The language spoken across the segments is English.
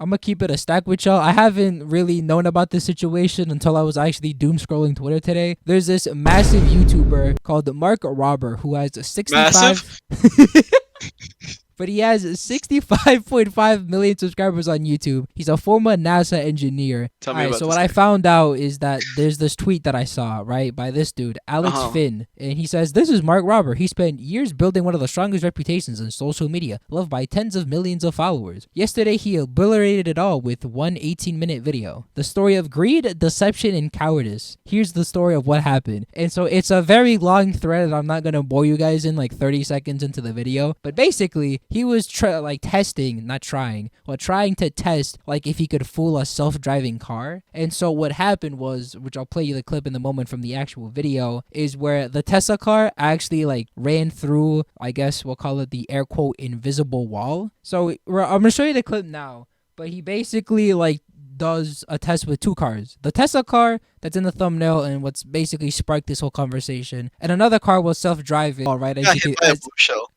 I'm gonna keep it a stack with y'all. I haven't really known about this situation until I was actually doom scrolling Twitter today. There's this massive YouTuber called Mark Robber who has 65. Massive? But he has 65.5 million subscribers on YouTube. He's a former NASA engineer. Tell me about so this what I guy. found out is that there's this tweet that I saw, right, by this dude, Alex Finn. And he says, this is Mark Robber. He spent years building one of the strongest reputations in social media, loved by tens of millions of followers. Yesterday, he obliterated it all with one 18-minute video. The story of greed, deception, and cowardice. Here's the story of what happened. And so it's a very long thread. I'm not going to bore you guys in like 30 seconds into the video. But basically, he was trying to test like if he could fool a self-driving car. And so what happened was, which I'll play you the clip in the moment from the actual video, is where the Tesla car actually like ran through, I guess we'll call it the air quote invisible wall. So I'm gonna show you the clip now, but he basically like does a test with two cars. The Tesla car that's in the thumbnail and what's basically sparked this whole conversation, and another car was self-driving. All right, Got hit by a blue shell.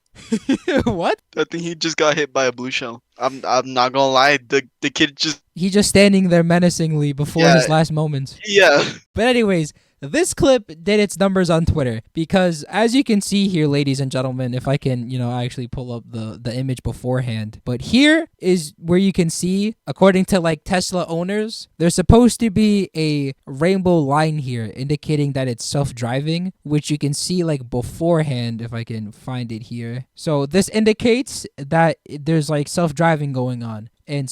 What? I think he just got hit by a blue shell. I'm not gonna lie, the kid He just standing there menacingly before his last moments. Yeah. But anyways, this clip did its numbers on Twitter because, as you can see here, ladies and gentlemen, if I can, actually pull up the image beforehand. But here is where you can see, according to like Tesla owners, there's supposed to be a rainbow line here indicating that it's self-driving, which you can see like beforehand if I can find it here. So this indicates that there's like self-driving going on. And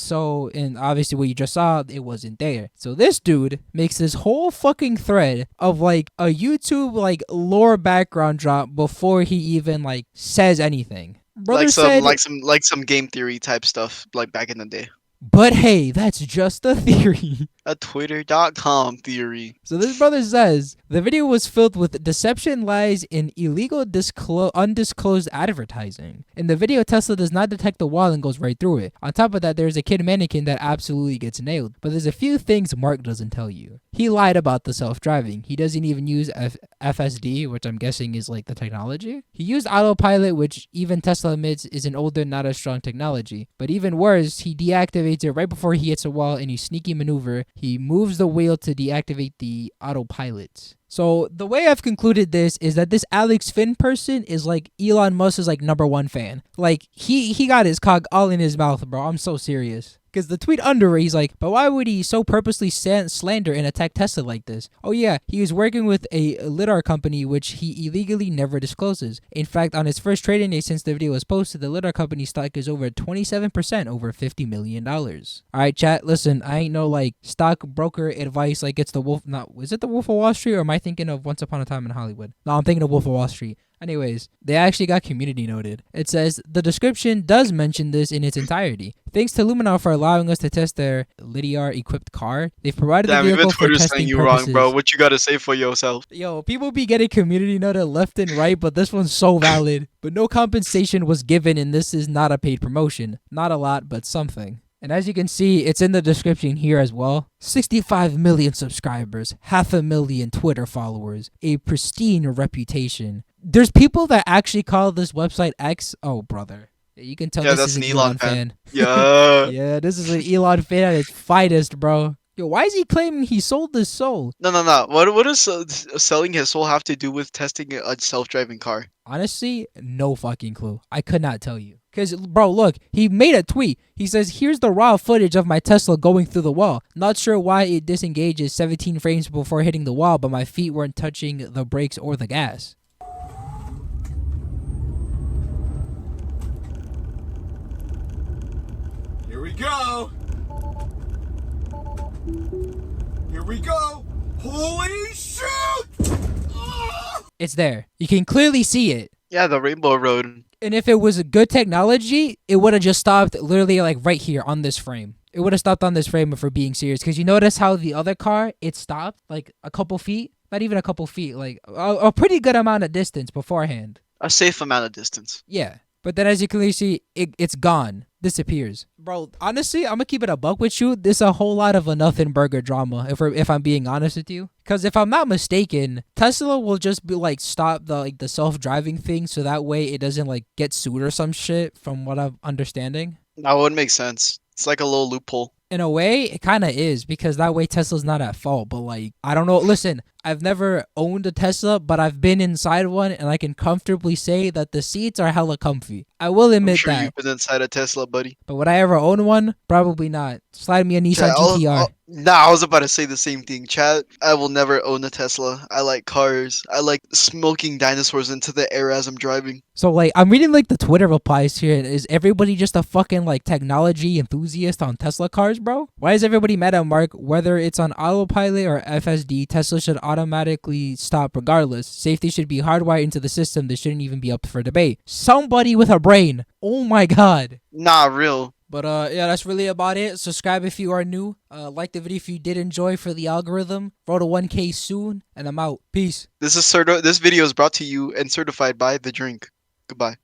obviously what you just saw, it wasn't there. So this dude makes this whole fucking thread of like a YouTube like lore background drop before he even like says anything. Brother like some game theory type stuff like back in the day. But hey, that's just a theory. A Twitter.com theory. So this brother says, the video was filled with deception, lies, and illegal undisclosed advertising. In the video, Tesla does not detect the wall and goes right through it. On top of that, there's a kid mannequin that absolutely gets nailed. But there's a few things Mark doesn't tell you. He lied about the self-driving. He doesn't even use FSD, which I'm guessing is like the technology. He used autopilot, which even Tesla admits is an older, not as strong technology. But even worse, he deactivates it right before he hits a wall in a sneaky maneuver. He moves the wheel to deactivate the autopilot. So the way I've concluded this is that this Alex Finn person is like Elon Musk's like #1 fan. Like he got his cock all in his mouth, bro. I'm so serious. Because the tweet under it, he's like, but why would he so purposely slander and attack Tesla like this? Oh yeah, he was working with a lidar company which he illegally never discloses. In fact, on his first trading day since the video was posted, the lidar company stock is over 27% over $50 million. Alright chat, listen, I ain't no like stockbroker advice like it's the Wolf, is it the Wolf of Wall Street or am I thinking of Once Upon a Time in Hollywood? No, I'm thinking of Wolf of Wall Street. Anyways, they actually got community noted. It says, the description does mention this in its entirety. Thanks to Luminar for allowing us to test their lidar-equipped car. They've provided the vehicle for testing you purposes. Wrong, bro. What you gotta say for yourself? Yo, people be getting community noted left and right, but this one's so valid. But no compensation was given, and this is not a paid promotion. Not a lot, but something. And as you can see, it's in the description here as well. 65 million subscribers, 500,000 Twitter followers, a pristine reputation. There's people that actually call this website X. Oh, brother. You can tell this is an Elon fan. Yeah. Yeah, this is an Elon fan at its finest, bro. Yo, why is he claiming he sold his soul? No. What does selling his soul have to do with testing a self-driving car? Honestly, no fucking clue. I could not tell you. Because, bro, look, he made a tweet. He says, here's the raw footage of my Tesla going through the wall. Not sure why it disengages 17 frames before hitting the wall, but my feet weren't touching the brakes or the gas. Here we go. Here we go. Holy shit! It's there. You can clearly see it. Yeah, the Rainbow Road. And if it was a good technology, it would have just stopped literally like right here on this frame. It would have stopped on this frame if we're being serious. Because you notice how the other car, it stopped like a couple feet? Not even a couple feet. Like a pretty good amount of distance beforehand. A safe amount of distance. Yeah. But then as you clearly see, it's gone. Disappears. Bro, honestly, I'm gonna keep it a buck with you. There's a whole lot of a nothing burger drama, if I'm being honest with you. Because if I'm not mistaken, Tesla will just be like stop the self-driving thing so that way it doesn't like get sued or some shit from what I'm understanding. That would make sense. It's like a little loophole. In a way, it kind of is because that way Tesla's not at fault. But like, I don't know. Listen, I've never owned a Tesla, but I've been inside one, and I can comfortably say that the seats are hella comfy. I will I'm admit sure that. you've been inside a Tesla, buddy. But would I ever own one? Probably not. Slide me a Nissan Chat, GTR. nah, I was about to say the same thing. Chat, I will never own a Tesla. I like cars. I like smoking dinosaurs into the air as I'm driving. So like, I'm reading like the Twitter replies here, and is everybody just a fucking like technology enthusiast on Tesla cars, bro? Why is everybody mad at Mark? Whether it's on autopilot or FSD, Tesla should automatically stop regardless. Safety should be hardwired into the system. This shouldn't even be up for debate. Somebody with a brain. Oh my god. Nah, real. But yeah, that's really about it. Subscribe if you are new. Like the video if you did enjoy for the algorithm. Roll to 1K soon, and I'm out. Peace. This video is brought to you and certified by The Drink. Goodbye.